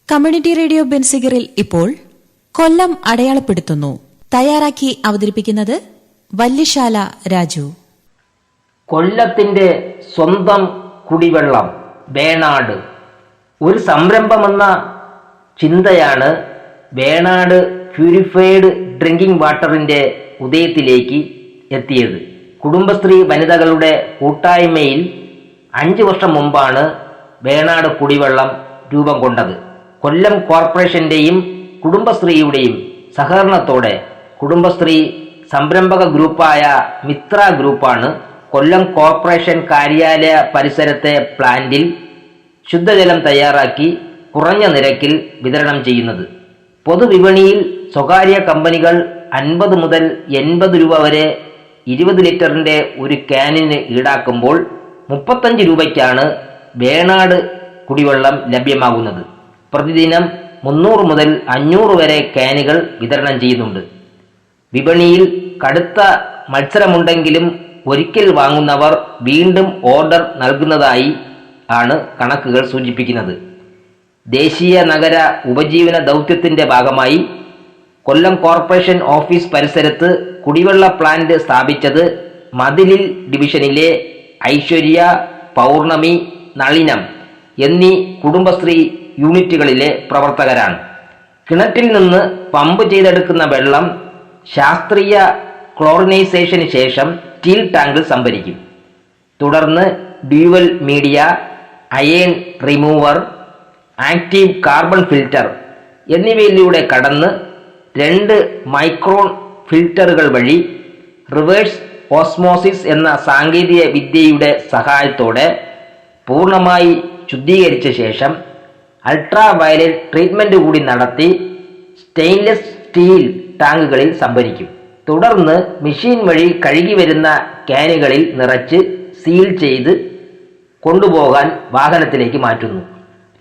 Community radio ബെൻസിഗറിൽ ഇപ്പോൾ കൊല്ലം അടയാളപ്പെടുത്തുന്നു. തയ്യാറാക്കി അവതരിപ്പിക്കുന്നത് വല്യശാല രാജു. കൊല്ലത്തിന്റെ സ്വന്തം കുടിവെള്ളം വേണാട് ഒരു സംരംഭമെന്ന ചിന്തയാണ് വേണാട് പ്യൂരിഫൈഡ് ഡ്രിങ്കിംഗ് വാട്ടറിന്റെ ഉദയത്തിലേക്ക് എത്തിയത്. കുടുംബശ്രീ വനിതകളുടെ കൂട്ടായ്മയിൽ 5 വർഷം മുമ്പാണ് വേണാട് കുടിവെള്ളം രൂപം കൊണ്ടത്. കൊല്ലം കോർപ്പറേഷന്റെയും കുടുംബശ്രീയുടെയും സഹകരണത്തോടെ കുടുംബശ്രീ സംരംഭക ഗ്രൂപ്പായ മിത്ര ഗ്രൂപ്പാണ് കൊല്ലം കോർപ്പറേഷൻ കാര്യാലയ പരിസരത്തെ പ്ലാന്റിൽ ശുദ്ധജലം തയ്യാറാക്കി കുറഞ്ഞ നിരക്കിൽ വിതരണം ചെയ്യുന്നത്. പൊതുവിപണിയിൽ സ്വകാര്യ കമ്പനികൾ 50 മുതൽ 80 രൂപ വരെ 20 ലിറ്ററിന്റെ ഒരു ക്യാനിന് ഈടാക്കുമ്പോൾ 35 രൂപയ്ക്കാണ് വേണാട് കുടിവെള്ളം ലഭ്യമാകുന്നത്. പ്രതിദിനം 300 മുതൽ 500 വരെ ക്യാനുകൾ വിതരണം ചെയ്യുന്നുണ്ട്. വിപണിയിൽ കടുത്ത മത്സരമുണ്ടെങ്കിലും ഒരിക്കൽ വാങ്ങുന്നവർ വീണ്ടും ഓർഡർ നൽകുന്നതായി ആണ് കണക്കുകൾ സൂചിപ്പിക്കുന്നത്. ദേശീയ നഗര ഉപജീവന ദൗത്യത്തിന്റെ ഭാഗമായി കൊല്ലം കോർപ്പറേഷൻ ഓഫീസ് പരിസരത്ത് കുടിവെള്ള പ്ലാന്റ് സ്ഥാപിച്ചത് മതിലിൽ ഡിവിഷനിലെ ഐശ്വര്യ, പൗർണമി, നളിനം എന്നീ കുടുംബശ്രീ യൂണിറ്റുകളിലെ പ്രവർത്തകരാണ്. കിണറ്റിൽ നിന്ന് പമ്പ് ചെയ്തെടുക്കുന്ന വെള്ളം ശാസ്ത്രീയ ക്ലോറിനൈസേഷന് ശേഷം സ്റ്റീൽ ടാങ്കിൽ സംഭരിക്കും. തുടർന്ന് dual media, iron remover, active carbon filter എന്നിവയിലൂടെ കടന്ന് 2 മൈക്രോൺ ഫിൽറ്ററുകൾ വഴി റിവേഴ്സ് ഓസ്മോസിസ് എന്ന സാങ്കേതിക വിദ്യയുടെ സഹായത്തോടെ പൂർണ്ണമായി ശുദ്ധീകരിച്ച ശേഷം അൾട്രാ വയലറ്റ് ട്രീറ്റ്മെന്റ് കൂടി നടത്തി സ്റ്റെയിൻലെസ് സ്റ്റീൽ ടാങ്കുകളിൽ സംഭരിക്കും. തുടർന്ന് മെഷീൻ വഴി കഴുകി വരുന്ന ക്യാനുകളിൽ നിറച്ച് സീൽ ചെയ്ത് കൊണ്ടുപോകാൻ വാഹനത്തിലേക്ക് മാറ്റുന്നു.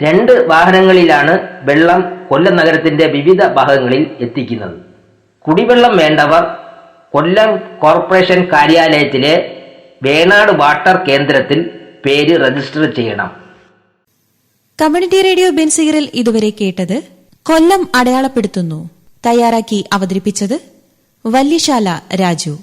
2 വാഹനങ്ങളിലാണ് വെള്ളം കൊല്ലം നഗരത്തിന്റെ വിവിധ ഭാഗങ്ങളിൽ എത്തിക്കുന്നത്. കുടിവെള്ളം വേണ്ടവർ കൊല്ലം കോർപ്പറേഷൻ കാര്യാലയത്തിലെ വേണാട് വാട്ടർ കേന്ദ്രത്തിൽ പേര് രജിസ്റ്റർ ചെയ്യണം. കമ്മ്യൂണിറ്റി റേഡിയോ ബെൻസിഗറിൽ ഇതുവരെ കേട്ടത് കൊല്ലം അടയാളപ്പെടുത്തുന്നു. തയ്യാറാക്കി അവതരിപ്പിച്ചത് വല്യശാല രാജു.